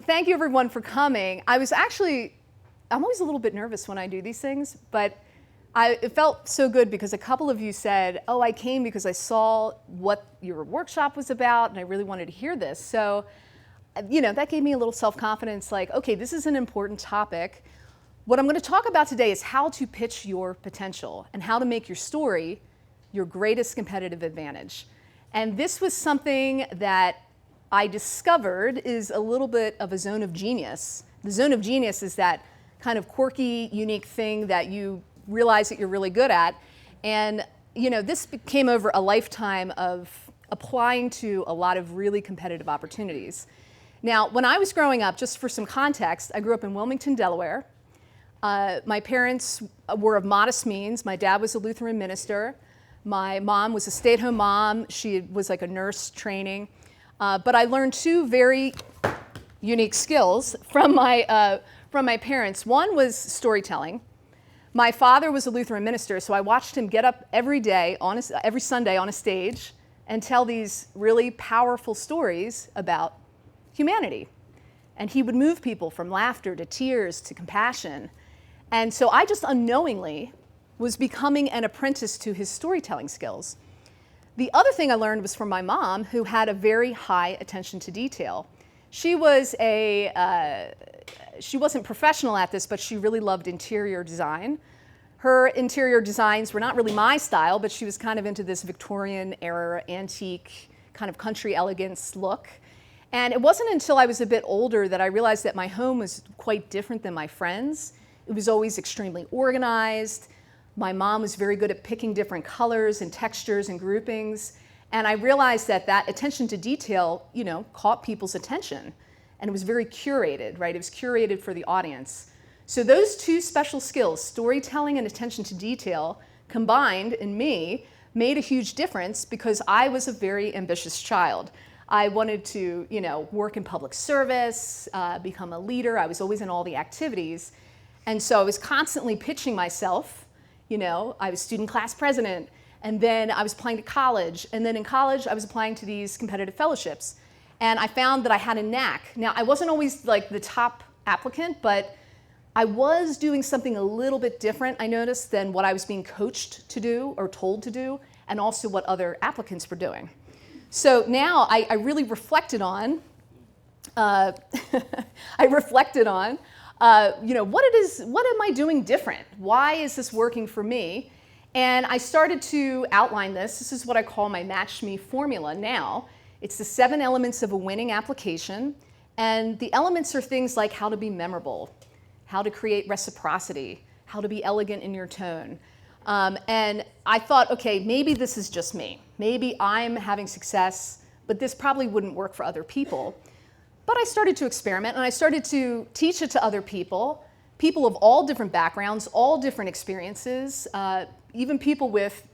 thank you everyone for coming. I'm always a little bit nervous when I do these things, but it felt so good because a couple of you said, oh, I came because I saw what your workshop was about and I really wanted to hear this. So, that gave me a little self-confidence, like, okay, this is an important topic. What I'm going to talk about today is how to pitch your potential and how to make your story your greatest competitive advantage. And this was something that I discovered is a little bit of a zone of genius. The zone of genius is that kind of quirky, unique thing that you realize that you're really good at. And this came over a lifetime of applying to a lot of really competitive opportunities. Now, when I was growing up, just for some context, I grew up in Wilmington, Delaware. My parents were of modest means. My dad was a Lutheran minister. My mom was a stay-at-home mom. She was like a nurse training. But I learned two very unique skills from my parents. One was storytelling. My father was a Lutheran minister, so I watched him get up every day, every Sunday on a stage and tell these really powerful stories about humanity. And he would move people from laughter to tears to compassion. And so I just unknowingly was becoming an apprentice to his storytelling skills. The other thing I learned was from my mom, who had a very high attention to detail. She wasn't professional at this, but she really loved interior design. Her interior designs were not really my style, but she was kind of into this Victorian era, antique, kind of country elegance look. And it wasn't until I was a bit older that I realized that my home was quite different than my friends. It was always extremely organized. My mom was very good at picking different colors and textures and groupings. And I realized that attention to detail, caught people's attention. And it was very curated, right? It was curated for the audience. So those two special skills, storytelling and attention to detail, combined in me, made a huge difference because I was a very ambitious child. I wanted to, work in public service, become a leader. I was always in all the activities. And so I was constantly pitching myself. I was student class president, and then I was applying to college. And then in college, I was applying to these competitive fellowships. And I found that I had a knack. Now, I wasn't always like the top applicant, but I was doing something a little bit different, I noticed, than what I was being coached to do or told to do, and also what other applicants were doing. So now I really reflected on, what am I doing different? Why is this working for me? And I started to outline this. This is what I call my Match Me formula now. It's the 7 elements of a winning application. And the elements are things like how to be memorable, how to create reciprocity, how to be elegant in your tone. And I thought, okay, maybe this is just me. Maybe I'm having success, but this probably wouldn't work for other people. But I started to experiment, and I started to teach it to other people of all different backgrounds, all different experiences, even people with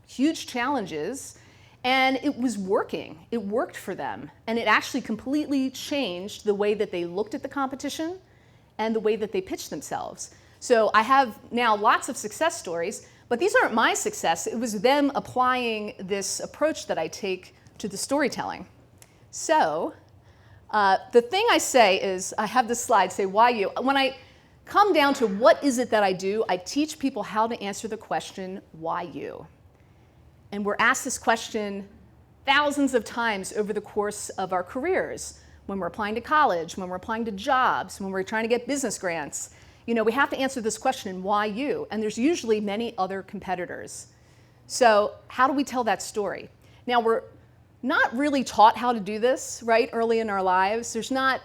huge challenges, and it was working. It worked for them, and it actually completely changed the way that they looked at the competition and the way that they pitched themselves. So I have now lots of success stories, but these aren't my success. It was them applying this approach that I take to the storytelling. So the thing I say is, I have this slide, say, why you? When I come down to what is it that I do, I teach people how to answer the question, why you? And we're asked this question thousands of times over the course of our careers, when we're applying to college, when we're applying to jobs, when we're trying to get business grants. We have to answer this question, why you? And there's usually many other competitors. So how do we tell that story? Now, we're not really taught how to do this, right, early in our lives. There's not,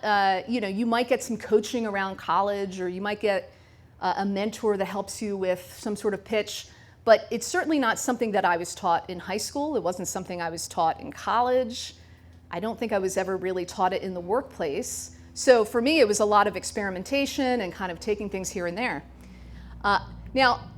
you might get some coaching around college, or you might get a mentor that helps you with some sort of pitch, but it's certainly not something that I was taught in high school. It wasn't something I was taught in college. I don't think I was ever really taught it in the workplace. So for me, it was a lot of experimentation and kind of taking things here and there. Now,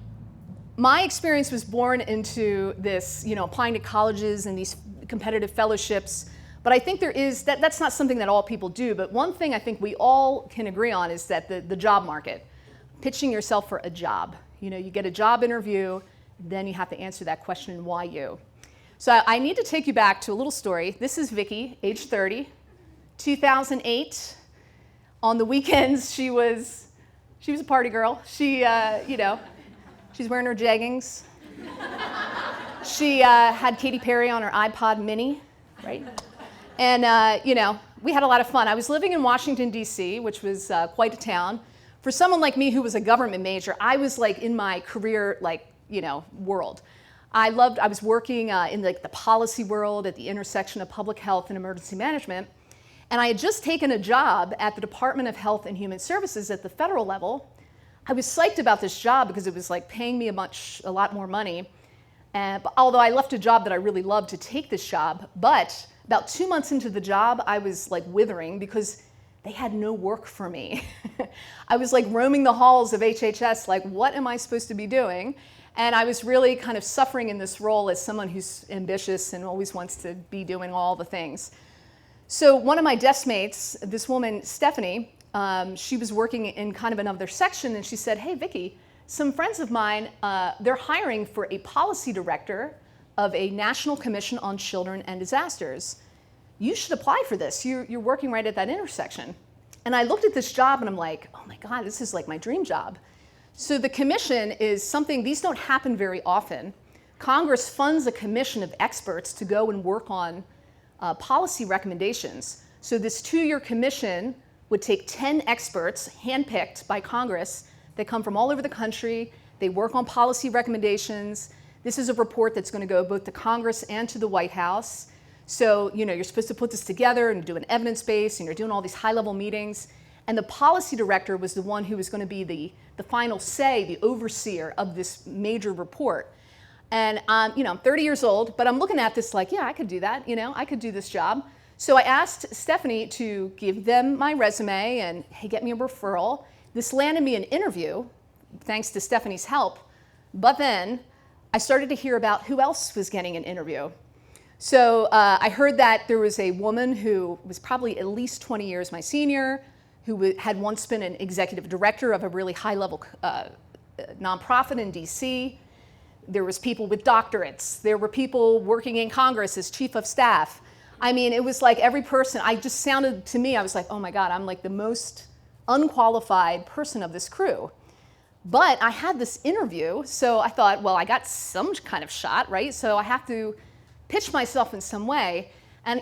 my experience was born into this, applying to colleges and these competitive fellowships. But I think that's not something that all people do. But one thing I think we all can agree on is that the job market, pitching yourself for a job. You get a job interview, then you have to answer that question, why you? So I need to take you back to a little story. This is Vicki, age 30, 2008. On the weekends, she was a party girl. She, she's wearing her jeggings. She had Katy Perry on her iPod Mini, right? And, we had a lot of fun. I was living in Washington, D.C., which was quite a town. For someone like me who was a government major, I was like in my career, world. I was working in the policy world at the intersection of public health and emergency management. And I had just taken a job at the Department of Health and Human Services at the federal level. I was psyched about this job because it was like paying me a lot more money. But although I left a job that I really loved to take this job, but about 2 months into the job, I was like withering because they had no work for me. I was like roaming the halls of HHS, like, what am I supposed to be doing? And I was really kind of suffering in this role as someone who's ambitious and always wants to be doing all the things. So one of my desk mates, this woman, Stephanie, she was working in kind of another section, and she said, hey, Vicki, some friends of mine, they're hiring for a policy director of a National Commission on Children and Disasters. You should apply for this. You're working right at that intersection. And I looked at this job and I'm like, oh my God, this is like my dream job. So the commission is something, these don't happen very often. Congress funds a commission of experts to go and work on policy recommendations. So this 2-year commission would take 10 experts handpicked by Congress. They come from all over the country. They work on policy recommendations. This is a report that's going to go both to Congress and to the White House. So, you're supposed to put this together and do an evidence base, and you're doing all these high-level meetings. And the policy director was the one who was going to be the final say, the overseer of this major report. And, I'm 30 years old, but I'm looking at this like, yeah, I could do that. I could do this job. So I asked Stephanie to give them my resume and, hey, get me a referral. This landed me an interview, thanks to Stephanie's help. But then I started to hear about who else was getting an interview. So I heard that there was a woman who was probably at least 20 years my senior, who had once been an executive director of a really high-level nonprofit in DC. There was people with doctorates. There were people working in Congress as chief of staff. I mean, it was like every person, I was like, oh my God, I'm like the most unqualified person of this crew. But I had this interview, so I thought, well, I got some kind of shot, right? So I have to pitch myself in some way. And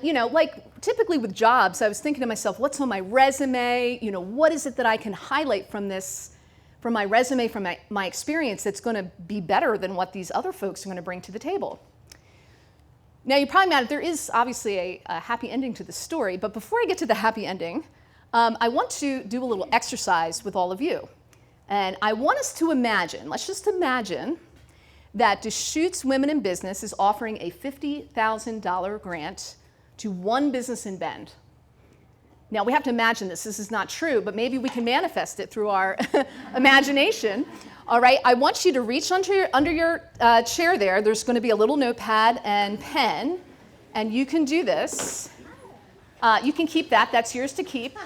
typically with jobs, I was thinking to myself, what's on my resume? What is it that I can highlight from my resume, from my experience that's going to be better than what these other folks are going to bring to the table? Now, you're probably mad. There is obviously a happy ending to the story, but before I get to the happy ending, I want to do a little exercise with all of you. And I want us to imagine, let's just imagine, that Deschutes Women in Business is offering a $50,000 grant to one business in Bend. Now, we have to imagine this. This is not true, but maybe we can manifest it through our imagination. All right, I want you to reach under your chair there. There's going to be a little notepad and pen, and you can do this. You can keep that. That's yours to keep.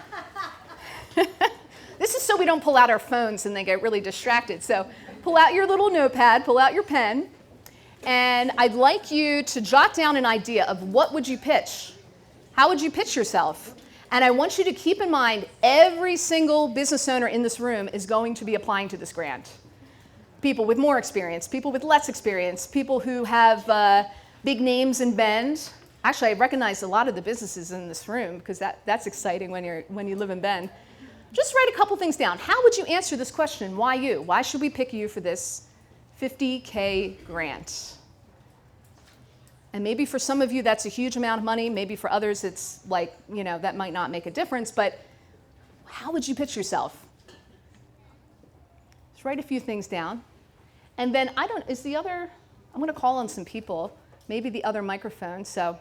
This is so we don't pull out our phones and they get really distracted. So pull out your little notepad, pull out your pen, and I'd like you to jot down an idea of what would you pitch? How would you pitch yourself? And I want you to keep in mind every single business owner in this room is going to be applying to this grant. People with more experience, people with less experience, people who have big names in Bend. Actually, I recognize a lot of the businesses in this room because that's exciting when you live in Bend. Just write a couple things down. How would you answer this question? Why you? Why should we pick you for this $50K grant? And maybe for some of you that's a huge amount of money. Maybe for others it's like, that might not make a difference. But how would you pitch yourself? Just write a few things down. And then I'm going to call on some people, maybe the other microphone. So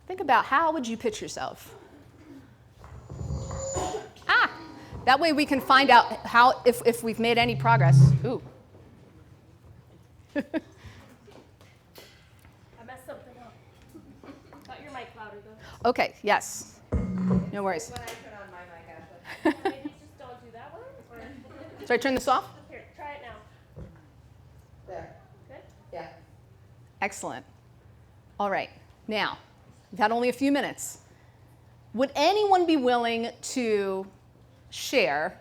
think about how would you pitch yourself? That way we can find out if we've made any progress. Ooh. I messed something up. Got your mic louder though. Okay, yes. No worries. When I turn on my mic, Ashley. Maybe just don't do that one? Or... Should I turn this off? Here, try it now. There. Good? Yeah. Excellent. All right. Now, we've had only a few minutes. would anyone be willing to share?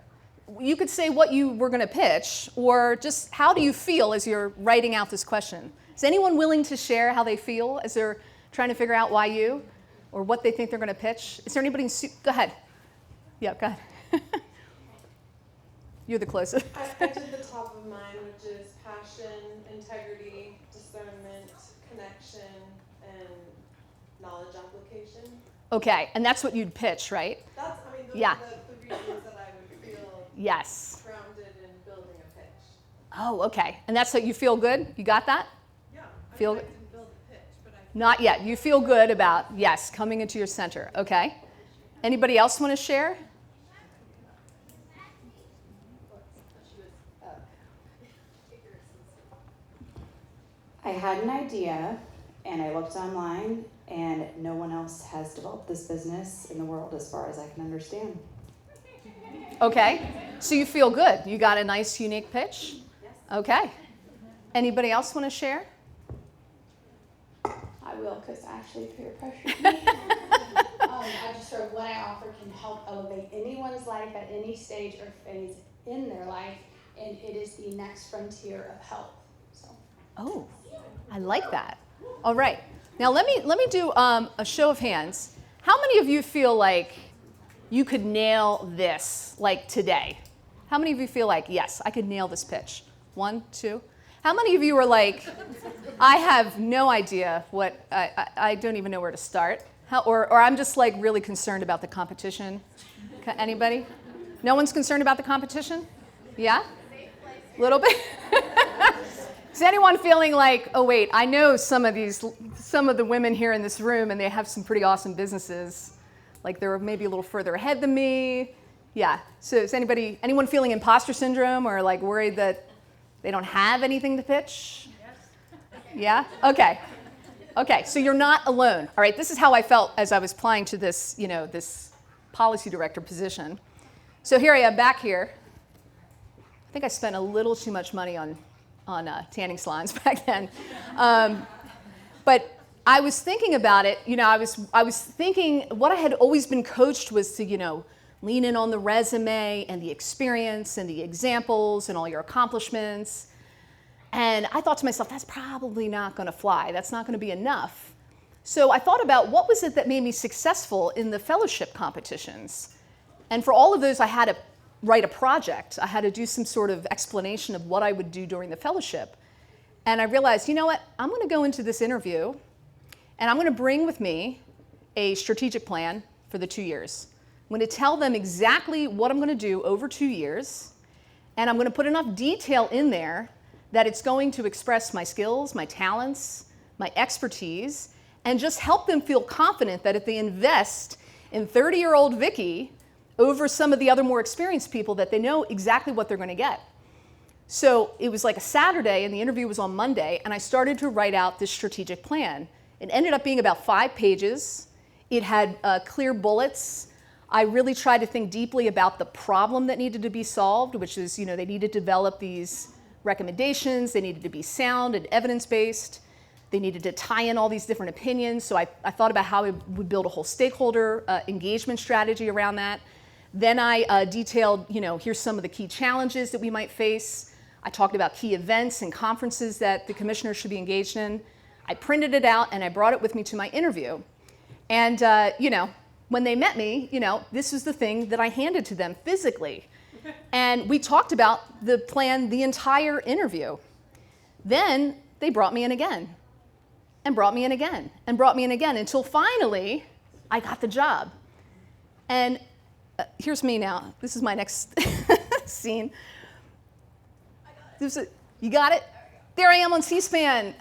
You could say what you were going to pitch, or just how do you feel as you're writing out this question? Is anyone willing to share how they feel as they're trying to figure out why you, or what they think they're going to pitch? Is there anybody? Go ahead. Yeah, go ahead. You're the closest. I did the top of mine, which is passion, integrity, discernment, connection, and knowledge application. Okay, and that's what you'd pitch, right? Those Yeah. are the reasons that I would feel Yes. grounded in building a pitch. Oh, okay. And that's what you feel good? You got that? Yeah, I Feel- didn't build the pitch, but I Not yet. You feel good about, yes, coming into your center. Okay. Anybody else want to share? I had an idea, and I looked online, and no one else has developed this business in the world as far as I can understand. Okay. So you feel good. You got a nice, unique pitch? Yes. Okay. Anybody else want to share? I will, because Ashley peer pressured me. I just wrote, what I offer can help elevate anyone's life at any stage or phase in their life, and it is the next frontier of health. So. Oh, I like that. All right. Now let me do a show of hands. How many of you feel like you could nail this like today? How many of you feel like, yes, I could nail this pitch? 1, 2. How many of you are like, I have no idea what, I don't even know where to start? Or I'm just like really concerned about the competition? Anybody? No one's concerned about the competition? Yeah? A little bit? Is anyone feeling like, oh wait, I know some of the women here in this room and they have some pretty awesome businesses. Like they're maybe a little further ahead than me. Yeah, so is anyone feeling imposter syndrome or like worried that they don't have anything to pitch? Yes. Yeah? Okay. Okay, so you're not alone. All right, this is how I felt as I was applying to this, this policy director position. So here I am back here. I think I spent a little too much money on tanning salons back then. But I was thinking about it, I was thinking what I had always been coached was to, lean in on the resume and the experience and the examples and all your accomplishments. And I thought to myself, that's probably not going to fly. That's not going to be enough. So I thought about what was it that made me successful in the fellowship competitions. And for all of those, I had to write a project. I had to do some sort of explanation of what I would do during the fellowship. And I realized, you know what? I'm going to go into this interview, and I'm going to bring with me a strategic plan for the 2 years. I'm going to tell them exactly what I'm going to do over 2 years, and I'm going to put enough detail in there that it's going to express my skills, my talents, my expertise, and just help them feel confident that if they invest in 30-year-old Vicki over some of the other more experienced people, that they know exactly what they're going to get. So it was like a Saturday, and the interview was on Monday, and I started to write out this strategic plan. It ended up being about 5 pages. It had clear bullets. I really tried to think deeply about the problem that needed to be solved, which is, they needed to develop these recommendations. They needed to be sound and evidence-based. They needed to tie in all these different opinions. So I thought about how we would build a whole stakeholder engagement strategy around that. Then I detailed, here's some of the key challenges that we might face. I talked about key events and conferences that the commissioners should be engaged in. I printed it out and I brought it with me to my interview. And, when they met me, this was the thing that I handed to them physically. And we talked about the plan the entire interview. Then they brought me in again, and brought me in again, and brought me in again, until finally I got the job. And here's me now. This is my next scene. You got it? There I am on C-SPAN.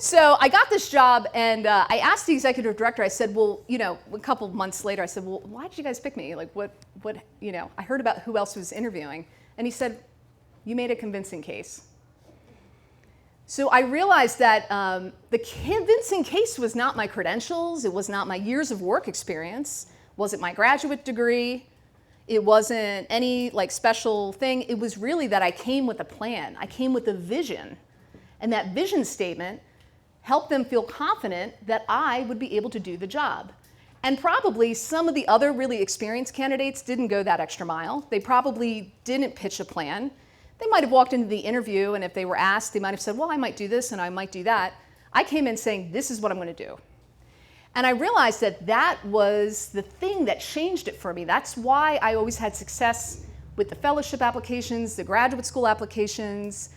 So I got this job, and I asked the executive director, I said, well, a couple of months later, I said, well, why did you guys pick me? Like, what, I heard about who else was interviewing. And he said, you made a convincing case. So I realized that the convincing case was not my credentials, it was not my years of work experience, wasn't my graduate degree, it wasn't any special thing. It was really that I came with a plan, I came with a vision. And that vision statement helped them feel confident that I would be able to do the job. And probably some of the other really experienced candidates didn't go that extra mile. They probably didn't pitch a plan. They might have walked into the interview, and if they were asked, they might have said, well, I might do this and I might do that. I came in saying, this is what I'm going to do. And I realized that that was the thing that changed it for me. That's why I always had success with the fellowship applications, the graduate school applications,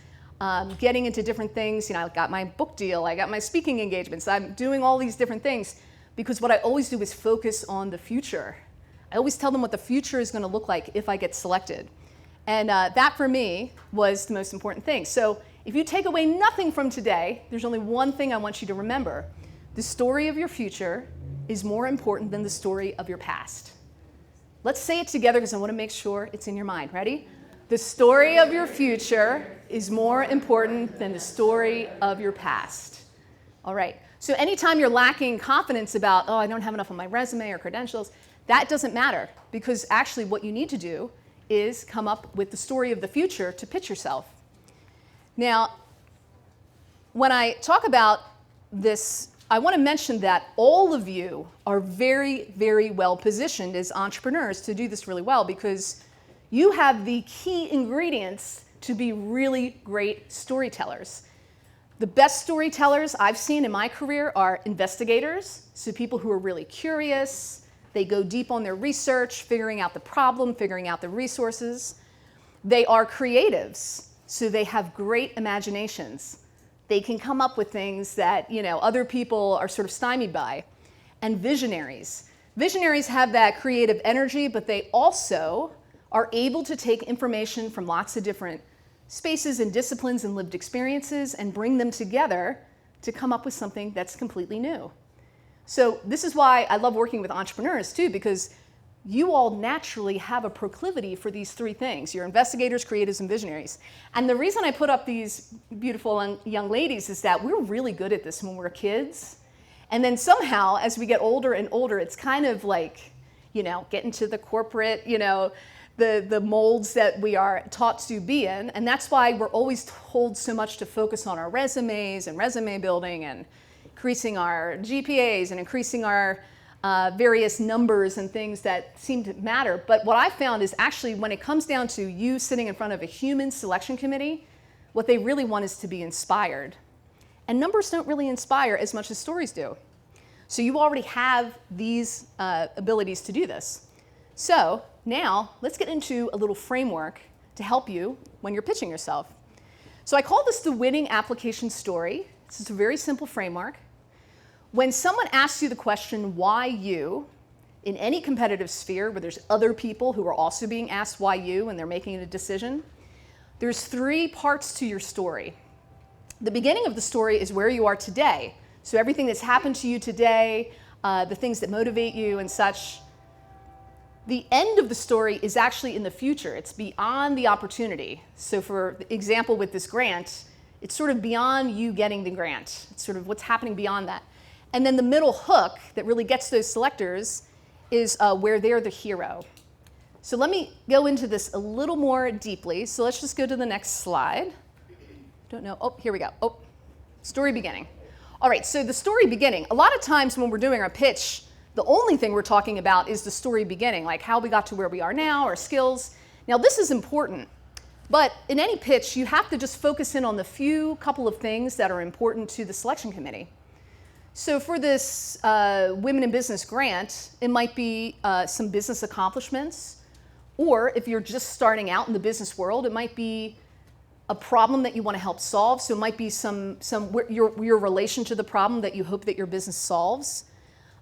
getting into different things. You know, I got my book deal, I got my speaking engagements, I'm doing all these different things because what I always do is focus on the future. I always tell them what the future is going to look like if I get selected. And that for me was the most important thing. So if you take away nothing from today, there's only one thing I want you to remember. The story of your future is more important than the story of your past. Let's say it together because I want to make sure it's in your mind. Ready? The story of your future is more important than the story of your past. All right. So anytime you're lacking confidence about, oh, I don't have enough on my resume or credentials, that doesn't matter because actually what you need to do is come up with the story of the future to pitch yourself. Now, when I talk about this, I want to mention that all of you are very, very well positioned as entrepreneurs to do this really well because you have the key ingredients to be really great storytellers. The best storytellers I've seen in my career are investigators, so people who are really curious. They go deep on their research, figuring out the problem, figuring out the resources. They are creatives, so they have great imaginations. They can come up with things that, you know, other people are sort of stymied by. And visionaries. Visionaries have that creative energy, but they also are able to take information from lots of different spaces and disciplines and lived experiences and bring them together to come up with something that's completely new. So this is why I love working with entrepreneurs too, because you all naturally have a proclivity for these three things. You're investigators, creatives, and visionaries. And the reason I put up these beautiful young ladies is that we're really good at this when we're kids. And then somehow, as we get older and older, it's kind of like, you know, get into the corporate, you know, the molds that we are taught to be in. And that's why we're always told so much to focus on our resumes and resume building and increasing our GPAs and increasing our various numbers and things that seem to matter. But what I found is actually when it comes down to you sitting in front of a human selection committee, what they really want is to be inspired. And numbers don't really inspire as much as stories do. So you already have these abilities to do this. So now let's get into a little framework to help you when you're pitching yourself. So I call this the winning application story. This is a very simple framework. When someone asks you the question, why you, in any competitive sphere where there's other people who are also being asked why you and they're making a decision, there's three parts to your story. The beginning of the story is where you are today. So everything that's happened to you today, the things that motivate you and such. The end of the story is actually in the future. It's beyond the opportunity. So for example, with this grant, it's sort of beyond you getting the grant. It's sort of what's happening beyond that. And then the middle hook that really gets those selectors is where they're the hero. So let me go into this a little more deeply. So let's just go to the next slide. Don't know. Oh, here we go. Oh, story beginning. All right, so the story beginning. A lot of times when we're doing our pitch, the only thing we're talking about is the story beginning, like how we got to where we are now, our skills. Now this is important, but in any pitch, you have to just focus in on the couple of things that are important to the selection committee. So for this Women in Business grant, it might be some business accomplishments, or if you're just starting out in the business world, it might be a problem that you want to help solve. So it might be your relation to the problem that you hope that your business solves.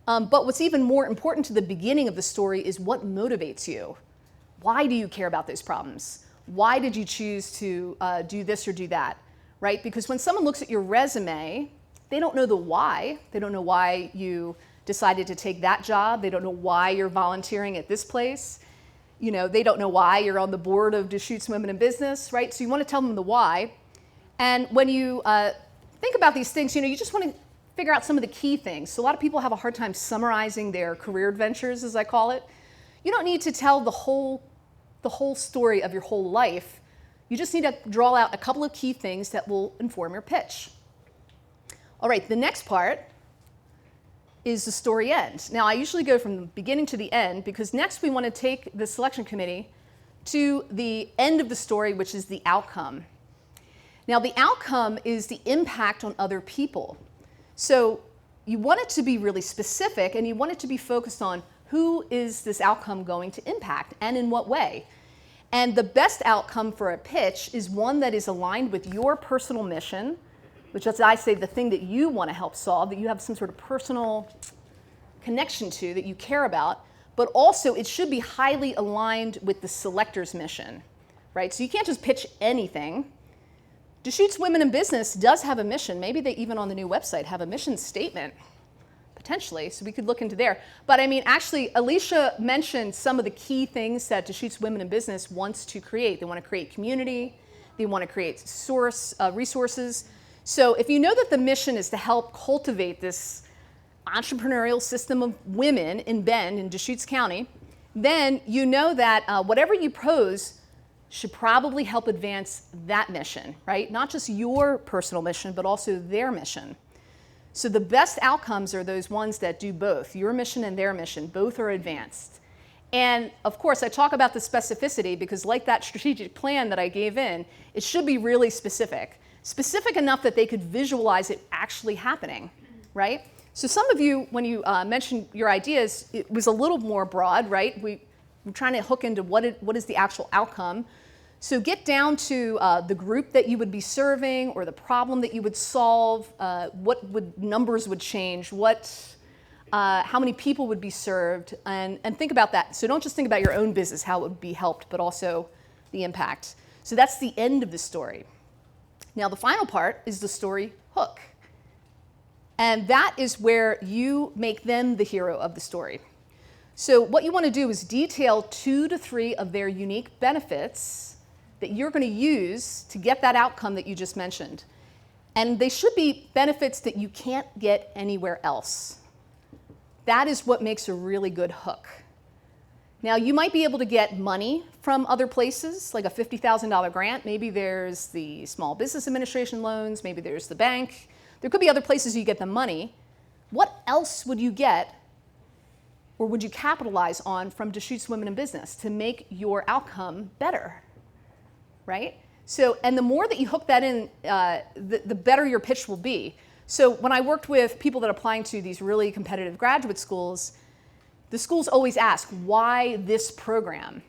But what's even more important to the beginning of the story is what motivates you. Why do you care about those problems? Why did you choose to do this or do that, right? Because when someone looks at your resume, they don't know the why. They don't know why you decided to take that job. They don't know why you're volunteering at this place. You know, they don't know why you're on the board of Deschutes Women in Business, right? So you want to tell them the why. And when you think about these things, you know, you just want to figure out some of the key things. So a lot of people have a hard time summarizing their career adventures, as I call it. You don't need to tell the whole story of your whole life. You just need to draw out a couple of key things that will inform your pitch. All right, the next part is the story end. Now, I usually go from the beginning to the end because next we want to take the selection committee to the end of the story, which is the outcome. Now, the outcome is the impact on other people. So you want it to be really specific, and you want it to be focused on who is this outcome going to impact and in what way. And the best outcome for a pitch is one that is aligned with your personal mission, which is, I say, the thing that you want to help solve, that you have some sort of personal connection to, that you care about, but also it should be highly aligned with the selector's mission, right? So you can't just pitch anything. Deschutes Women in Business does have a mission. Maybe they even on the new website have a mission statement, potentially, so we could look into there. But I mean, actually, Alicia mentioned some of the key things that Deschutes Women in Business wants to create. They want to create community. They want to create resources. So if you know that the mission is to help cultivate this entrepreneurial system of women in Bend, in Deschutes County, then you know that whatever you pose should probably help advance that mission, right? Not just your personal mission, but also their mission. So the best outcomes are those ones that do both. Your mission and their mission, both are advanced. And of course, I talk about the specificity because like that strategic plan that I gave in, it should be really specific. Specific enough that they could visualize it actually happening, right? So some of you, when you mentioned your ideas, it was a little more broad, right? We're trying to hook into what is the actual outcome. So get down to the group that you would be serving or the problem that you would solve, what numbers would change, how many people would be served, and think about that. So don't just think about your own business, how it would be helped, but also the impact. So that's the end of the story. Now the final part is the story hook. And that is where you make them the hero of the story. So what you want to do is detail 2 to 3 of their unique benefits that you're going to use to get that outcome that you just mentioned. And they should be benefits that you can't get anywhere else. That is what makes a really good hook. Now, you might be able to get money from other places, like a $50,000 grant. Maybe there's the Small Business Administration loans. Maybe there's the bank. There could be other places you get the money. What else would you get or would you capitalize on from Deschutes Women in Business to make your outcome better, right? So, and the more that you hook that in, the better your pitch will be. So when I worked with people that are applying to these really competitive graduate schools, the schools always ask, why this program?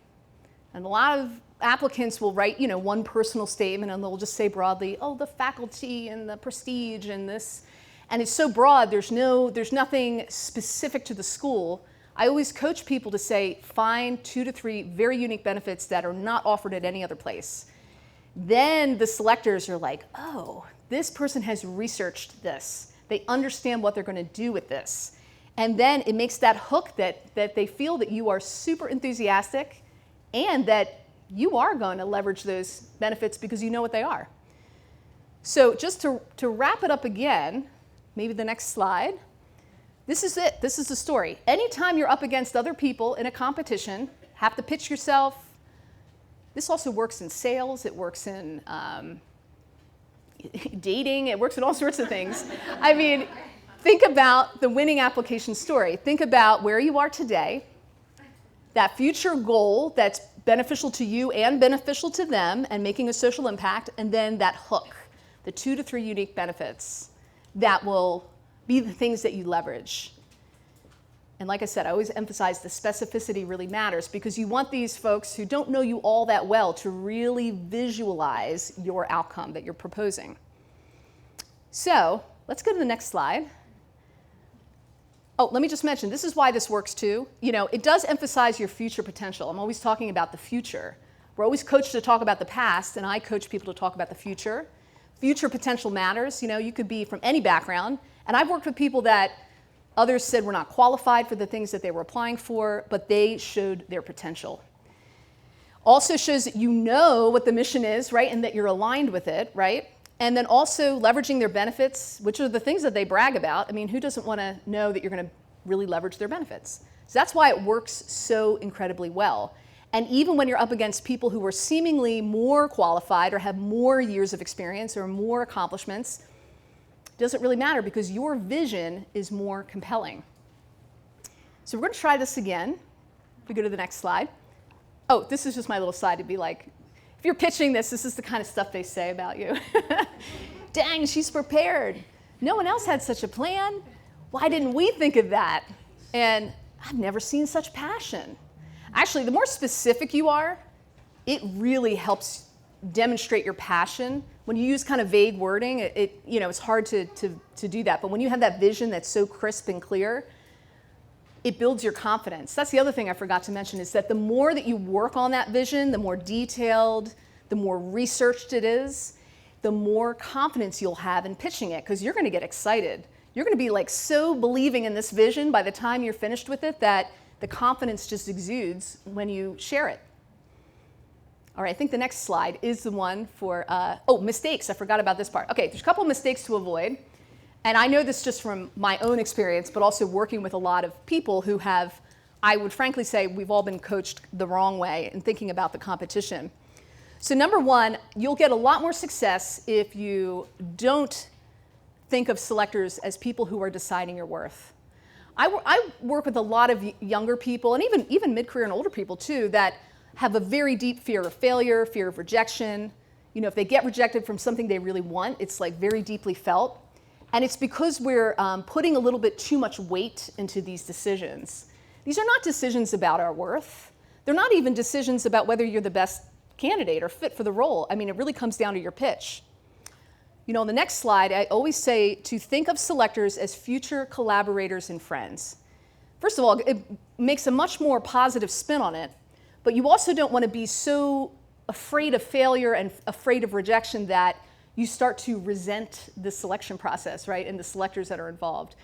And a lot of applicants will write, one personal statement and they'll just say broadly, oh, the faculty and the prestige and this. And it's so broad, there's nothing specific to the school. I always coach people to say, find 2 to 3 very unique benefits that are not offered at any other place. Then the selectors are like, oh, this person has researched this. They understand what they're going to do with this. And then it makes that hook that they feel that you are super enthusiastic and that you are going to leverage those benefits because you know what they are. So just to wrap it up again, maybe the next slide, this is it. This is the story. Anytime you're up against other people in a competition, have to pitch yourself. This also works in sales. It works in dating. It works in all sorts of things. I mean, think about the winning application story. Think about where you are today, that future goal that's beneficial to you and beneficial to them and making a social impact, and then that hook, the 2 to 3 unique benefits that will be the things that you leverage. And like I said, I always emphasize the specificity really matters because you want these folks who don't know you all that well to really visualize your outcome that you're proposing. So let's go to the next slide. Oh, let me just mention, this is why this works too. It does emphasize your future potential. I'm always talking about the future. We're always coached to talk about the past, and I coach people to talk about the future. Future potential matters. You could be from any background. And I've worked with people that others said were not qualified for the things that they were applying for, but they showed their potential. Also shows that you know what the mission is, right, and that you're aligned with it, right? And then also leveraging their benefits, which are the things that they brag about. I mean, who doesn't want to know that you're going to really leverage their benefits? So that's why it works so incredibly well. And even when you're up against people who are seemingly more qualified or have more years of experience or more accomplishments, doesn't really matter because your vision is more compelling. So we're going to try this again. If we go to the next slide. Oh, this is just my little slide to be like, if you're pitching this, this is the kind of stuff they say about you. Dang, she's prepared. No one else had such a plan. Why didn't we think of that? And I've never seen such passion. Actually, the more specific you are, it really helps demonstrate your passion. When you use kind of vague wording, it's hard to do that. But when you have that vision that's so crisp and clear, it builds your confidence. That's the other thing I forgot to mention is that the more that you work on that vision, the more detailed, the more researched it is, the more confidence you'll have in pitching it because you're going to get excited. You're going to be like so believing in this vision by the time you're finished with it that the confidence just exudes when you share it. All right, I think the next slide is the one for, mistakes. I forgot about this part. Okay, there's a couple mistakes to avoid. And I know this just from my own experience, but also working with a lot of people who have, I would frankly say, we've all been coached the wrong way in thinking about the competition. So number one, you'll get a lot more success if you don't think of selectors as people who are deciding your worth. I work with a lot of younger people, and even mid-career and older people too, that have a very deep fear of failure, fear of rejection. You know, if they get rejected from something they really want, it's like very deeply felt. And it's because we're putting a little bit too much weight into these decisions. These are not decisions about our worth. They're not even decisions about whether you're the best candidate or fit for the role. I mean, it really comes down to your pitch. You know, on the next slide, I always say to think of selectors as future collaborators and friends. First of all, it makes a much more positive spin on it, but you also don't want to be so afraid of failure and afraid of rejection that you start to resent the selection process, right, and the selectors that are involved.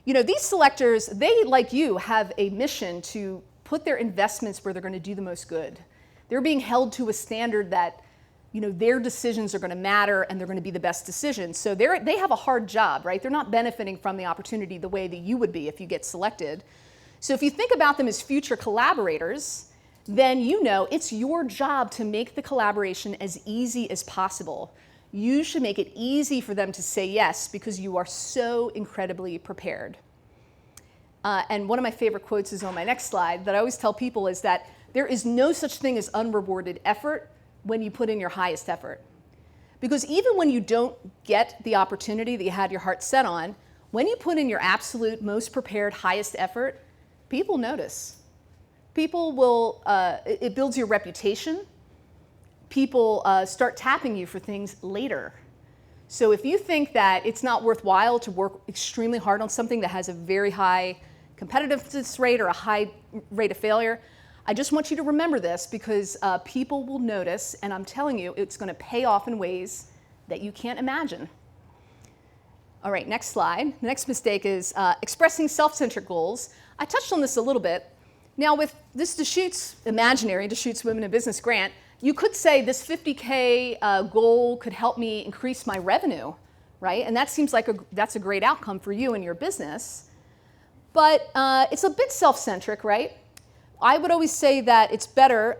You know, these selectors, they, like you, have a mission to put their investments where they're going to do the most good. They're being held to a standard that, you know, their decisions are going to matter and they're going to be the best decisions. So they have a hard job, right? They're not benefiting from the opportunity the way that you would be if you get selected. So if you think about them as future collaborators, then you know it's your job to make the collaboration as easy as possible. You should make it easy for them to say yes because you are so incredibly prepared. And one of my favorite quotes is on my next slide that I always tell people is that there is no such thing as unrewarded effort when you put in your highest effort. Because even when you don't get the opportunity that you had your heart set on, when you put in your absolute most prepared highest effort, people notice. People will, it builds your reputation. People start tapping you for things later. So if you think that it's not worthwhile to work extremely hard on something that has a very high competitiveness rate or a high rate of failure, I just want you to remember this because people will notice, and I'm telling you, it's going to pay off in ways that you can't imagine. All right, next slide. The next mistake is expressing self-centered goals. I touched on this a little bit. Now with this Deschutes, imaginary Deschutes Women in Business grant, you could say this 50K goal could help me increase my revenue, right? And that seems like that's a great outcome for you and your business. But it's a bit self-centric, right? I would always say that it's better,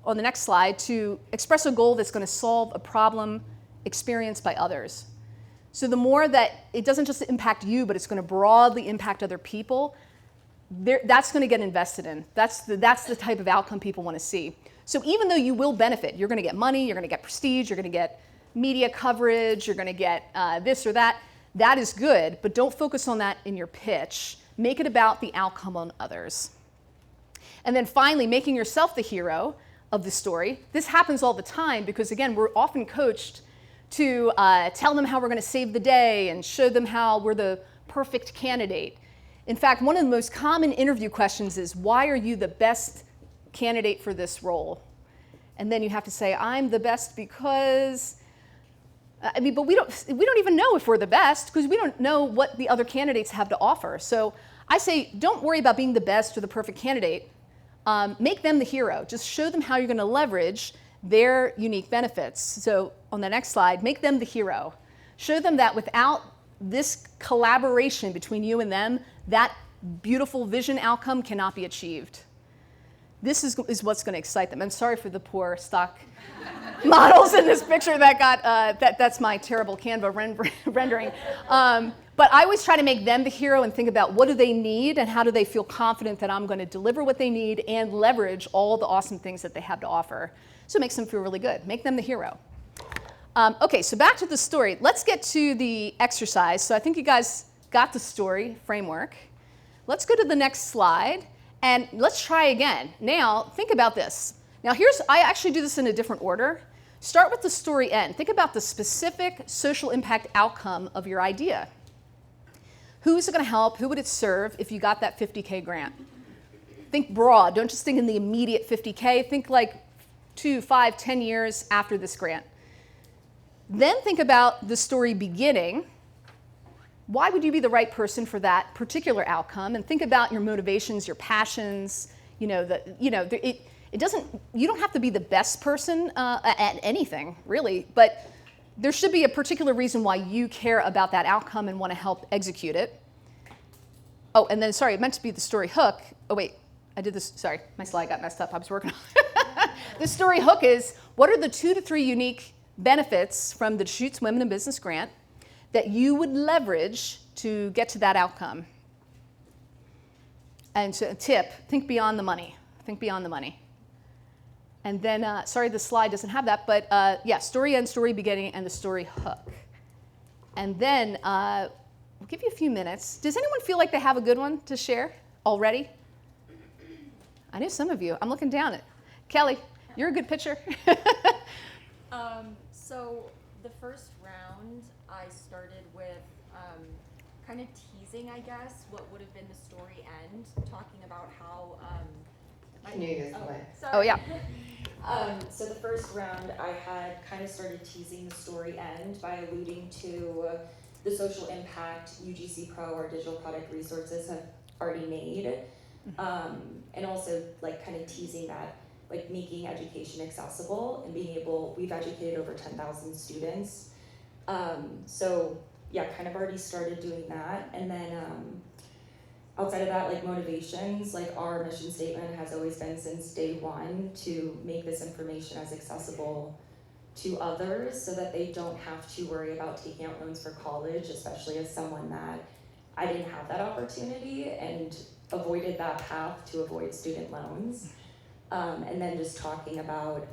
on the next slide, to express a goal that's going to solve a problem experienced by others. So the more that it doesn't just impact you, but it's going to broadly impact other people, that's going to get invested in. That's the type of outcome people want to see. So even though you will benefit, you're going to get money, you're going to get prestige, you're going to get media coverage, you're going to get this or that, that is good, but don't focus on that in your pitch. Make it about the outcome on others. And then finally, making yourself the hero of the story. This happens all the time because, again, we're often coached to tell them how we're going to save the day and show them how we're the perfect candidate. In fact, one of the most common interview questions is, why are you the best candidate for this role? And then you have to say, I'm the best because, but we don't even know if we're the best because we don't know what the other candidates have to offer. So I say, don't worry about being the best or the perfect candidate. Make them the hero. Just show them how you're going to leverage their unique benefits. So on the next slide, make them the hero. Show them that without this collaboration between you and them, that beautiful vision outcome cannot be achieved. This is what's going to excite them. I'm sorry for the poor stock models in this picture that got, that's my terrible Canva rendering. But I always try to make them the hero and think about what do they need and how do they feel confident that I'm going to deliver what they need and leverage all the awesome things that they have to offer. So it makes them feel really good. Make them the hero. Okay, so back to the story. Let's get to the exercise. So I think you guys got the story framework. Let's go to the next slide and let's try again. Now, think about this. Now I actually do this in a different order. Start with the story end. Think about the specific social impact outcome of your idea. Who is it going to help? Who would it serve if you got that 50K grant? Think broad. Don't just think in the immediate 50K. Think like 2, 5, 10 years after this grant. Then think about the story beginning. Why would you be the right person for that particular outcome? And think about your motivations, your passions. You don't have to be the best person at anything, really, but there should be a particular reason why you care about that outcome and want to help execute it. Oh, and then, sorry, it meant to be the story hook. Oh, wait, I did this. Sorry, my slide got messed up. I was working on it. The story hook is, what are the 2 to 3 unique benefits from the Deschutes Women in Business grant that you would leverage to get to that outcome? And so a tip, think beyond the money. Think beyond the money. And then, sorry, the slide doesn't have that, but yeah, story end, story beginning, and the story hook. And then we'll give you a few minutes. Does anyone feel like they have a good one to share already? I know some of you. I'm looking down at Kelly. You're a good pitcher. So the first round, I started with kind of teasing, I guess, what would have been the story end, talking about how. Can you use the mic? Sorry. Oh, yeah. So the first round, I had kind of started teasing the story end by alluding to the social impact UGC Pro, our digital product resources, have already made, and also like kind of teasing that, like making education accessible and being able, we've educated over 10,000 students. So yeah, kind of already started doing that. And then outside of that, like motivations, like our mission statement has always been since day one to make this information as accessible to others so that they don't have to worry about taking out loans for college, especially as someone that I didn't have that opportunity and avoided that path to avoid student loans. And then just talking about,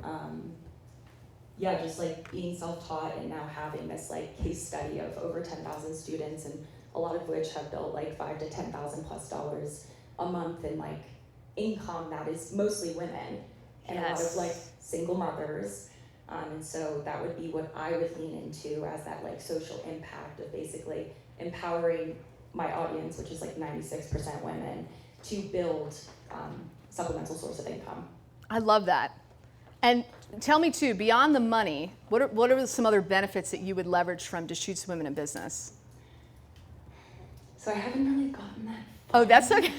yeah, just like being self-taught and now having this like case study of over 10,000 students, and a lot of which have built like $5,000 to $10,000+ a month in like income that is mostly women and Yes. a lot of like single mothers. And so that would be what I would lean into as that like social impact of basically empowering my audience, which is like 96% women, to build supplemental source of income. I love that. And tell me too, beyond the money, what are some other benefits that you would leverage from Deschutes Women in Business? So I haven't really gotten that. Oh, that's okay.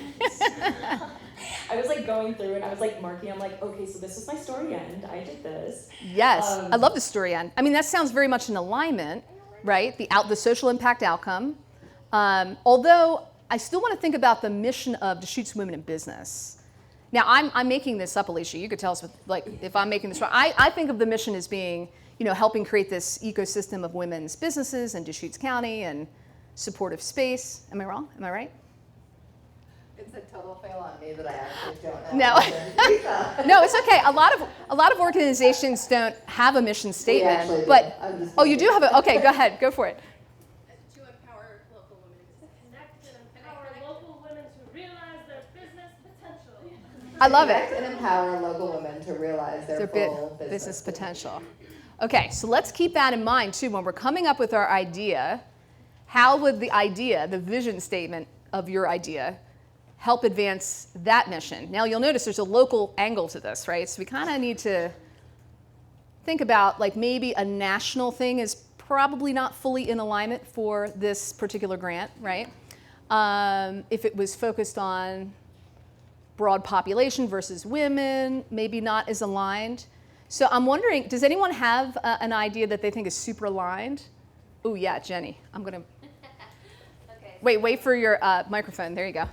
I was like going through and I was like marking, I'm like, okay, so this is my story end, I did this. Yes, I love the story end. I mean, that sounds very much in alignment, right? The social impact outcome. Although I still want to think about the mission of Deschutes Women in Business. Now, I'm making this up, Alicia. You could tell us if I'm making this wrong. I think of the mission as being, helping create this ecosystem of women's businesses in Deschutes County and supportive space. Am I wrong? Am I right? It's a total fail on me that I actually don't know. No, it's okay. A lot of organizations don't have a mission statement, but you do have it. Okay, go ahead, go for it. To empower local women. Connect and empower local women to realize their business potential. I love it. And empower local women to realize their full business potential. Okay, so let's keep that in mind too when we're coming up with our idea. How would the idea, the vision statement of your idea, help advance that mission? Now you'll notice there's a local angle to this, right? So we kind of need to think about like maybe a national thing is probably not fully in alignment for this particular grant, right? If it was focused on broad population versus women, maybe not as aligned. So I'm wondering, does anyone have an idea that they think is super aligned? Oh yeah, Jenny, I'm gonna, Okay. wait for your microphone, there you go.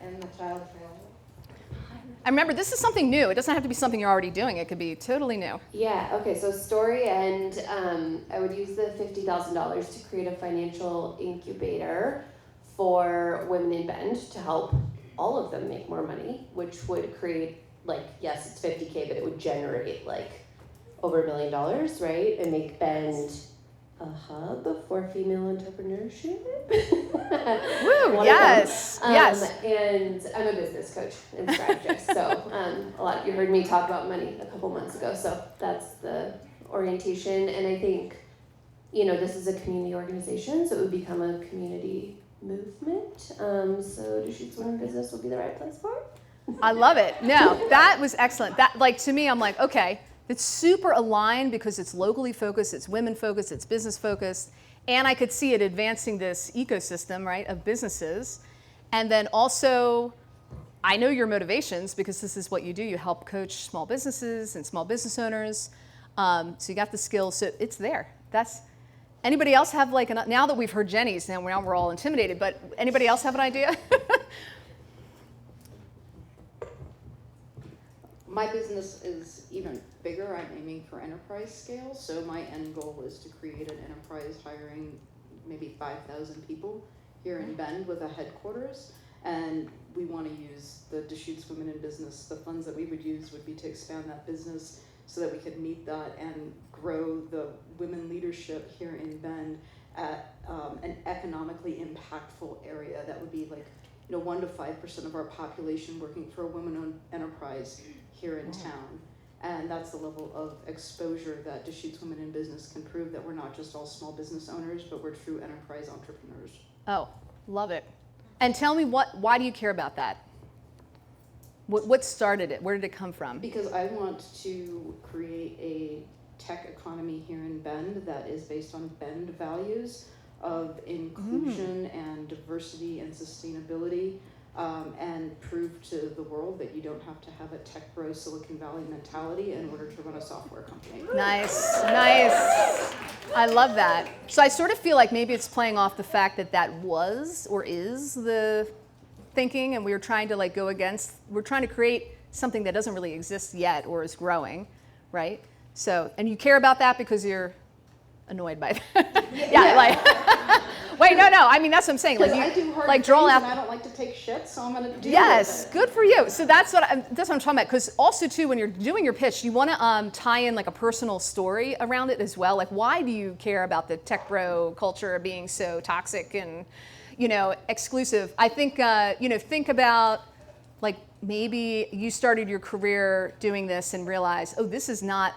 and the child trailer. I remember this is something new. It doesn't have to be something you're already doing. It could be totally new. Yeah, okay, so story end, I would use the $50,000 to create a financial incubator for women in Bend to help all of them make more money, which would create, like, yes, it's $50K, but it would generate like over $1 million, right? And make Bend a hub for female entrepreneurship. Woo, yes, yes. And I'm a business coach and strategist, so a lot of you heard me talk about money a couple months ago, so that's the orientation. And I think, this is a community organization, so it would become a community movement. So Deschutes Women in Business will be the right place for it. I love it. No, that was excellent. That, like, to me, I'm like, okay, it's super aligned because it's locally focused, it's women focused, it's business focused, and I could see it advancing this ecosystem, right, of businesses. And then also, I know your motivations because this is what you do. You help coach small businesses and small business owners. So you got the skills, so it's there. Anybody else have like, now that we've heard Jenny's, now we're all intimidated, but anybody else have an idea? My business is even bigger. I'm aiming for enterprise scale. So my end goal is to create an enterprise hiring maybe 5,000 people here in Bend with a headquarters. And we want to use the Deschutes Women in Business. The funds that we would use would be to expand that business so that we could meet that and grow the women leadership here in Bend at an economically impactful area that would be like 1 to 5% of our population working for a women-owned enterprise here in town. And that's the level of exposure that Deschutes Women in Business can prove that we're not just all small business owners, but we're true enterprise entrepreneurs. Oh, love it. And tell me, why do you care about that? What started it? Where did it come from? Because I want to create a tech economy here in Bend that is based on Bend values of inclusion and diversity and sustainability, and prove to the world that you don't have to have a tech bro Silicon Valley mentality in order to run a software company. Nice, nice. I love that. So I sort of feel like maybe it's playing off the fact that was or is the thinking, and we're trying to we're trying to create something that doesn't really exist yet or is growing, right? So, and you care about that because you're annoyed by that. Wait, no. I mean, that's what I'm saying. Like, I do hard draw out. And I don't like to take shit, so I'm going to do Yes, it. good for you. So that's what I'm talking about. Because also too, when you're doing your pitch, you want to tie in like a personal story around it as well. Like, why do you care about the tech bro culture being so toxic and exclusive? I think think about like maybe you started your career doing this and realized, oh, this is not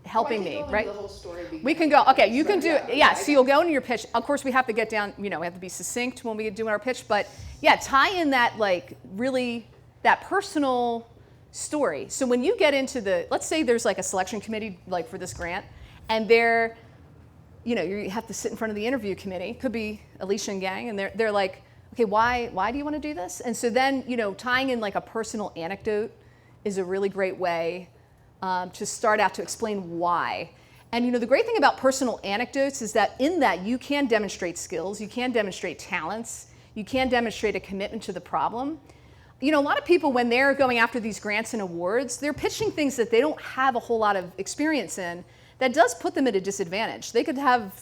helping me, right? The whole story we can go, okay, you can do, so you'll go into your pitch. Of course, we have to get down, we have to be succinct when we do our pitch, but yeah, tie in that, like, really, that personal story. So when you get into let's say there's like a selection committee, like for this grant, and you have to sit in front of the interview committee, could be Alicia and gang, and they're like, okay, why do you want to do this? And so then, tying in like a personal anecdote is a really great way to start out to explain why. And the great thing about personal anecdotes is that in that you can demonstrate skills, you can demonstrate talents, you can demonstrate a commitment to the problem. A lot of people, when they're going after these grants and awards, they're pitching things that they don't have a whole lot of experience in. That does put them at a disadvantage. They could have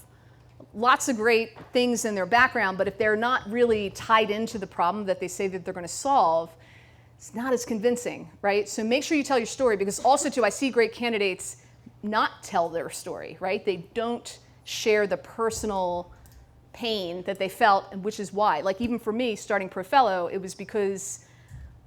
lots of great things in their background, but if they're not really tied into the problem that they say that they're going to solve, it's not as convincing, right? So make sure you tell your story, because also too, I see great candidates not tell their story, right? They don't share the personal pain that they felt, which is why. Like even for me, starting Pro Fellow, it was because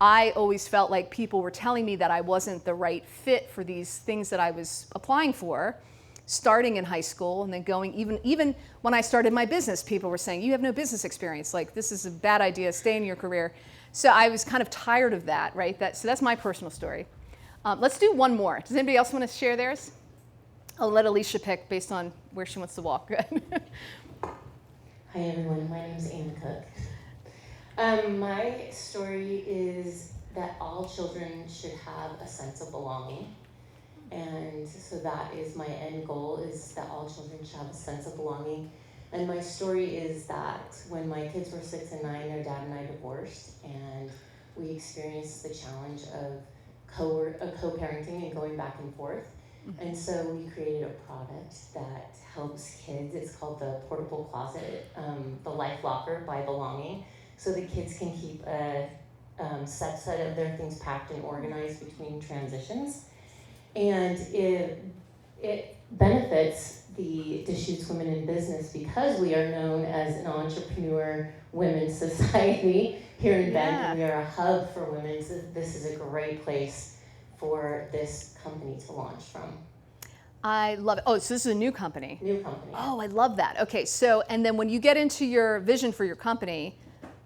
I always felt like people were telling me that I wasn't the right fit for these things that I was applying for, starting in high school and then going, even when I started my business, people were saying, you have no business experience, like this is a bad idea, stay in your career. So I was kind of tired of that, right? So that's my personal story. Let's do one more. Does anybody else want to share theirs? I'll let Alicia pick based on where she wants to walk. Hi everyone, my name is Anna Cook. My story is that all children should have a sense of belonging. And so that is my end goal, is that all children should have a sense of belonging. And my story is that when my kids were 6 and 9, their dad and I divorced, and we experienced the challenge of co-parenting and going back and forth. And so we created a product that helps kids. It's called the Portable Closet, the Life Locker by Belonging. So the kids can keep a set of their things packed and organized between transitions. And it benefits the Deschutes Women in Business because we are known as an entrepreneur women's society here in Bend, and we are a hub for women. So this is a great place for this company to launch from. I love it. Oh, so this is a new company. New company. Oh, I love that. Okay, so, and then when you get into your vision for your company,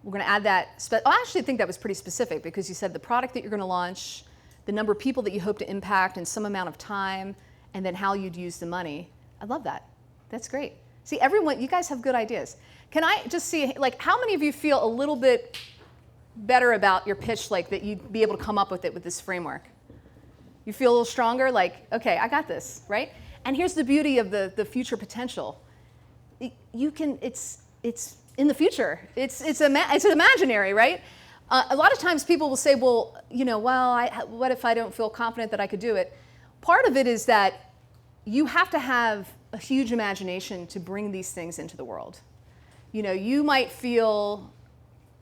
we're going to add that. I actually think that was pretty specific because you said the product that you're going to launch, the number of people that you hope to impact in some amount of time, and then how you'd use the money. I love that. That's great. See, everyone, you guys have good ideas. Can I just see, like, how many of you feel a little bit better about your pitch, like that you'd be able to come up with it with this framework? You feel a little stronger, like, okay, I got this, right? And here's the beauty of the future potential. You can, it's in the future. It's imaginary, right? A lot of times people will say, well, what if I don't feel confident that I could do it? Part of it is that you have to have a huge imagination to bring these things into the world. You might feel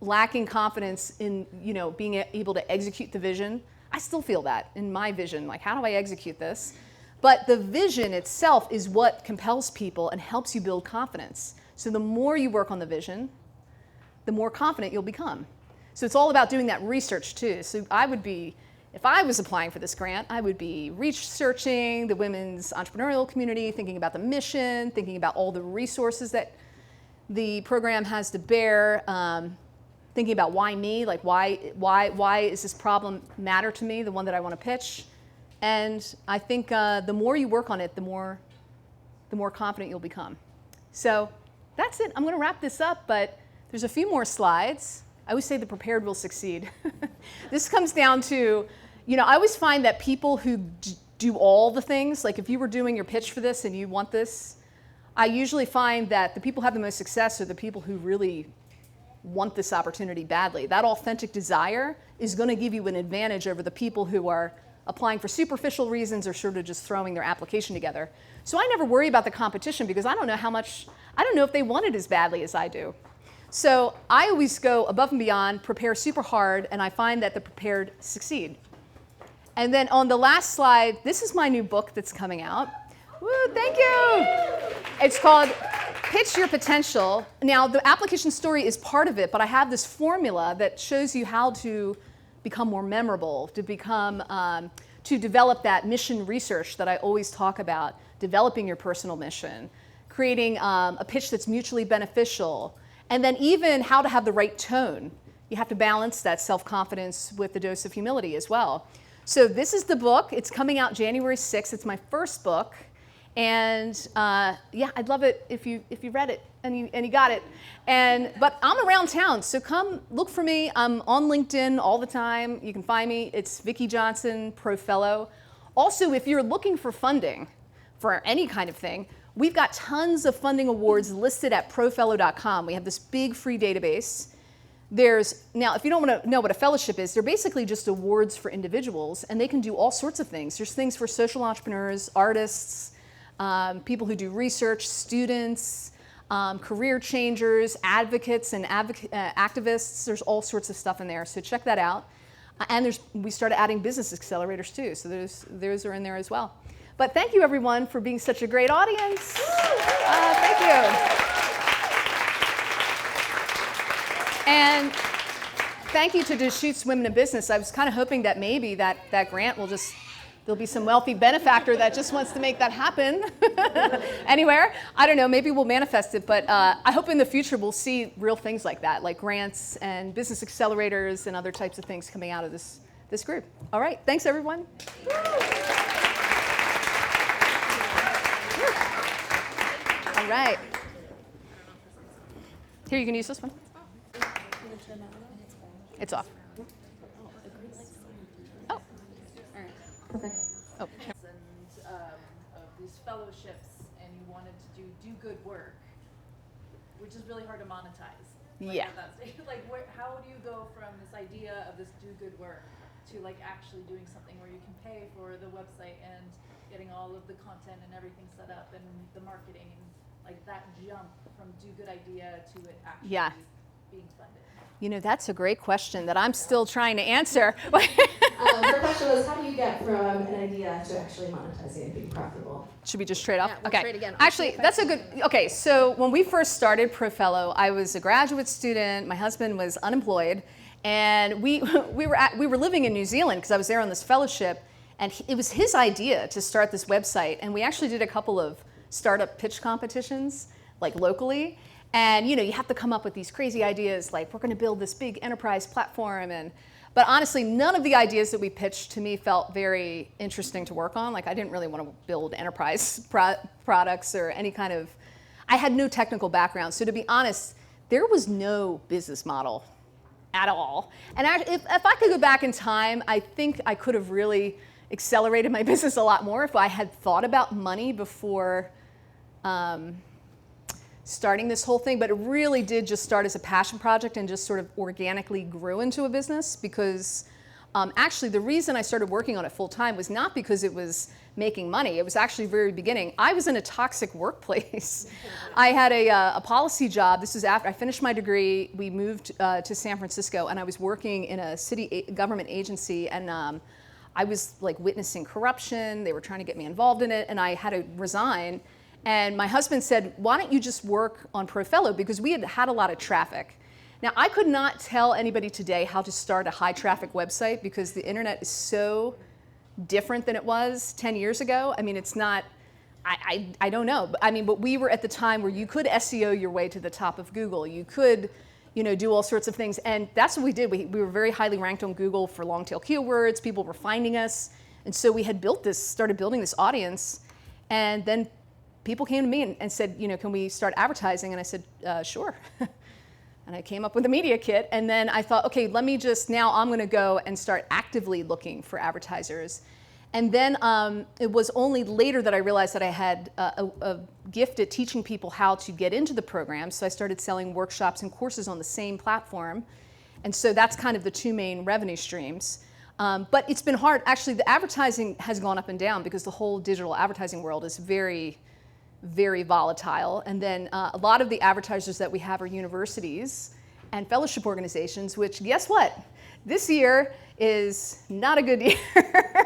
lacking confidence in, being able to execute the vision. I still feel that in my vision, like, how do I execute this? But the vision itself is what compels people and helps you build confidence. So the more you work on the vision, the more confident you'll become. So it's all about doing that research too. So if I was applying for this grant, I would be researching the women's entrepreneurial community, thinking about the mission, thinking about all the resources that the program has to bear, thinking about why me, like why is this problem matter to me, the one that I want to pitch. And I think the more you work on it, the more confident you'll become. So that's it. I'm going to wrap this up, but there's a few more slides. I always say the prepared will succeed. This comes down to, I always find that people who do all the things, like if you were doing your pitch for this and you want this, I usually find that the people who have the most success are the people who really want this opportunity badly. That authentic desire is going to give you an advantage over the people who are applying for superficial reasons or sort of just throwing their application together. So I never worry about the competition because I don't know if they want it as badly as I do. So I always go above and beyond, prepare super hard, and I find that the prepared succeed. And then on the last slide, this is my new book that's coming out. Woo, thank you. It's called Pitch Your Potential. Now, the application story is part of it, but I have this formula that shows you how to become more memorable, to develop that mission research that I always talk about, developing your personal mission, creating a pitch that's mutually beneficial, and then even how to have the right tone. You have to balance that self-confidence with the dose of humility as well. So this is the book. It's coming out January 6th. It's my first book. And yeah, I'd love it if you read it and you got it. But I'm around town, so come look for me. I'm on LinkedIn all the time. You can find me. It's Vicki Johnson, Pro Fellow. Also, if you're looking for funding for any kind of thing, we've got tons of funding awards listed at profellow.com. We have this big free database. Now, if you don't want to know what a fellowship is, they're basically just awards for individuals, and they can do all sorts of things. There's things for social entrepreneurs, artists, people who do research, students, career changers, advocates, and activists. There's all sorts of stuff in there, so check that out. And we started adding business accelerators too, so those are in there as well. But thank you, everyone, for being such a great audience. Thank you. And thank you to Deschutes Women in Business. I was kind of hoping that maybe that grant there'll be some wealthy benefactor that just wants to make that happen anywhere. I don't know, maybe we'll manifest it, but I hope in the future we'll see real things like that, like grants and business accelerators and other types of things coming out of this group. All right, thanks everyone. All right. Here, you can use this one. It's off. Oh. All right. Okay. Oh. Of these fellowships, and you wanted to do good work, which is really hard to monetize. Like, Yeah. at that stage. Like, how do you go from this idea of this do good work to like actually doing something where you can pay for the website and getting all of the content and everything set up and the marketing and like that jump from do good idea to it actually Yeah. being funded? You know, that's a great question that I'm still trying to answer. Her question was, how do you get from an idea to actually monetizing and being profitable? Should we just trade off? Yeah, we'll Okay. trade again. Actually, that's a good. Okay, so when we first started ProFellow, I was a graduate student. My husband was unemployed, and we were living in New Zealand because I was there on this fellowship, and it was his idea to start this website, and we actually did a couple of startup pitch competitions, like locally. And you have to come up with these crazy ideas, like we're going to build this big enterprise platform, but honestly, none of the ideas that we pitched to me felt very interesting to work on. Like I didn't really want to build enterprise products or any kind of. I had no technical background, so to be honest, there was no business model at all. And if I could go back in time, I think I could have really accelerated my business a lot more if I had thought about money before. Starting this whole thing, but it really did just start as a passion project and just sort of organically grew into a business because actually the reason I started working on it full time was not because it was making money. It was actually very beginning. I was in a toxic workplace. I had a policy job. This was after I finished my degree. We moved to San Francisco and I was working in a city government agency and I was like witnessing corruption. They were trying to get me involved in it and I had to resign. And my husband said, why don't you just work on ProFellow? Because we had a lot of traffic. Now, I could not tell anybody today how to start a high traffic website because the internet is so different than it was 10 years ago. I mean, it's not, I don't know. But we were at the time where you could SEO your way to the top of Google. You could, do all sorts of things. And that's what we did. We were very highly ranked on Google for long tail keywords. People were finding us. And so we had started building this audience. And then people came to me and said, can we start advertising? And I said, sure. And I came up with a media kit. And then I thought, okay, now I'm going to go and start actively looking for advertisers. And then it was only later that I realized that I had a gift at teaching people how to get into the program. So I started selling workshops and courses on the same platform. And so that's kind of the two main revenue streams. But it's been hard. Actually, the advertising has gone up and down because the whole digital advertising world is very, very volatile. And then a lot of the advertisers that we have are universities and fellowship organizations, which guess what? This year is not a good year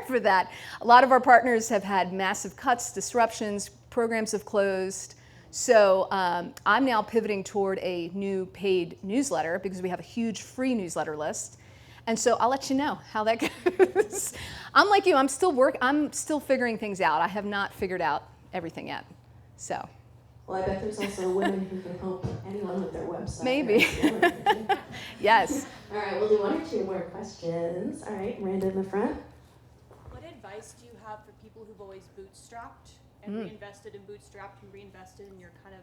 for that. A lot of our partners have had massive cuts, disruptions, programs have closed. So I'm now pivoting toward a new paid newsletter because we have a huge free newsletter list. And so I'll let you know how that goes. I'm like you, I'm still figuring things out. I have not figured out everything yet. So. Well, I bet there's also women who can help anyone with their website. Maybe. Yes. All right, we'll do one or two more questions. All right, Miranda in the front. What advice do you have for people who've always bootstrapped and reinvested and bootstrapped and reinvested and you're kind of,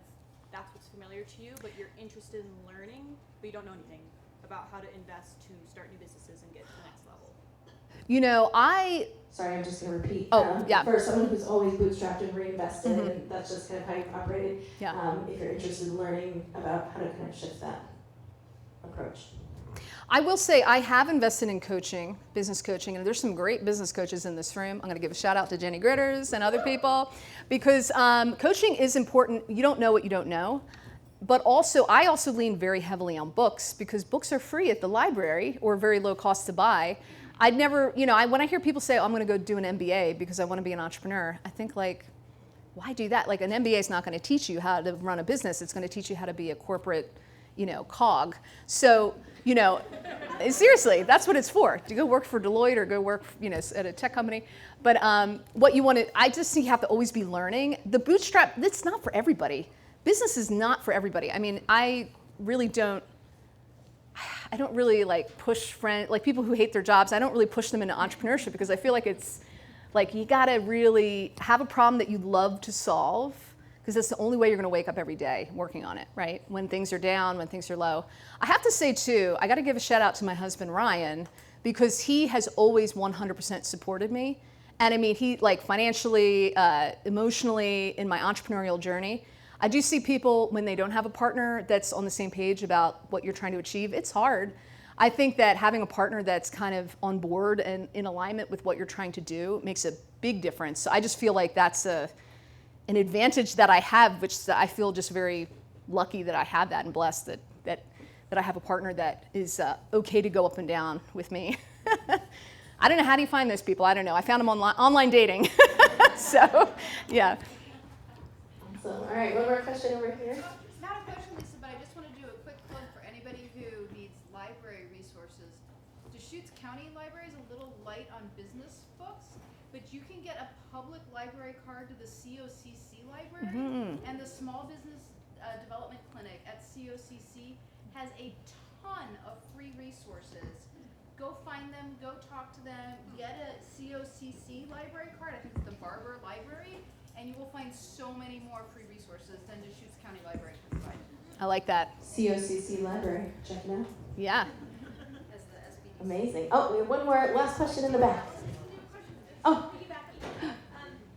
that's what's familiar to you, but you're interested in learning, but you don't know anything about how to invest to start new businesses and get to the next level? Sorry, I'm just going to repeat. Yeah. For someone who's always bootstrapped and reinvested, and that's just kind of how you've operated, Yeah. If you're interested in learning about how to kind of shift that approach. I will say I have invested in coaching, business coaching, and there's some great business coaches in this room. I'm going to give a shout out to Jenny Gritters and other people because coaching is important. You don't know what you don't know. But I also lean very heavily on books because books are free at the library or very low cost to buy. I'd never, when I hear people say, oh, I'm going to go do an MBA because I want to be an entrepreneur, I think like, why do that? Like an MBA is not going to teach you how to run a business. It's going to teach you how to be a corporate, cog. So, seriously, that's what it's for. To go work for Deloitte or go work, at a tech company. But what you want to, I just think you have to always be learning. The bootstrap, that's not for everybody. Business is not for everybody. I mean, I don't really like push like people who hate their jobs, I don't really push them into entrepreneurship because I feel like it's like you gotta really have a problem that you love to solve because that's the only way you're gonna wake up every day working on it, right? When things are down, when things are low. I have to say too, I gotta give a shout out to my husband, Ryan, because he has always 100% supported me. And I mean, he like financially, emotionally in my entrepreneurial journey. I do see people when they don't have a partner that's on the same page about what you're trying to achieve, it's hard. I think that having a partner that's kind of on board and in alignment with what you're trying to do makes a big difference. So I just feel like that's an advantage that I have, which I feel just very lucky that I have that and blessed that I have a partner that is okay to go up and down with me. I don't know, how do you find those people? I don't know. I found them online dating. So, yeah. Awesome. All right, one more question over here. Not a question, Lisa, but I just want to do a quick plug for anybody who needs library resources. Deschutes County Library is a little light on business books, but you can get a public library card to the COCC library, and the Small Business Development Clinic at COCC has a ton of free resources. Go find them, go talk to them, get a COCC library card, I think it's the Barber Library, and you will find so many more free resources than Deschutes County Library can provide. I like that. COCC Library, check it out. Yeah. As the SBDC. Amazing. Oh, we have one more, last question in the back. Oh.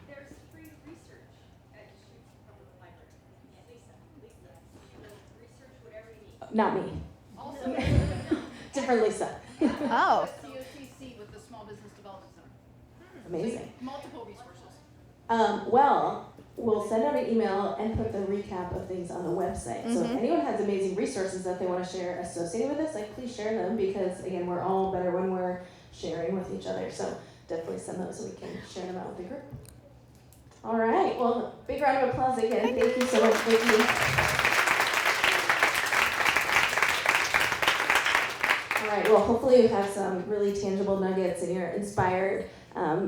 There's free research at Deschutes Public Library. Lisa, research whatever you need. Not me. Also, Different Lisa. Oh. COCC with the Small Business Development Center. Amazing. Multiple resources. Well, we'll send out an email and put the recap of things on the website. So if anyone has amazing resources that they want to share associated with this, like please share them, because again, we're all better when we're sharing with each other. So definitely send those so we can share them out with the group. All right. Well, big round of applause again. Thank you so much, Vicki. All right, well, hopefully you have some really tangible nuggets and you're inspired.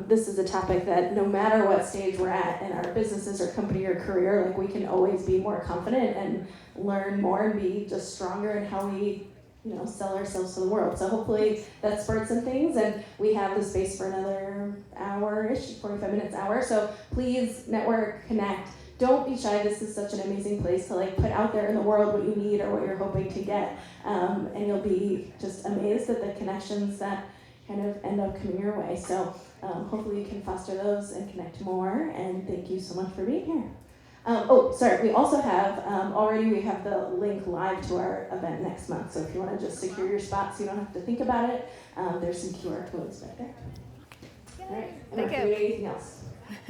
This is a topic that no matter what stage we're at in our businesses or company or career, like we can always be more confident and learn more and be just stronger in how we, sell ourselves to the world. So hopefully that spurred some things, and we have the space for another hour-ish, 45 minutes, hour. So please network, connect. Don't be shy. This is such an amazing place to put out there in the world what you need or what you're hoping to get. And you'll be just amazed at the connections that kind of end up coming your way. So hopefully you can foster those and connect more. And thank you so much for being here. We also have, already we have the link live to our event next month. So if you want to just secure your spot so you don't have to think about it, there's some QR codes right there. All right. Thank you. Anything else?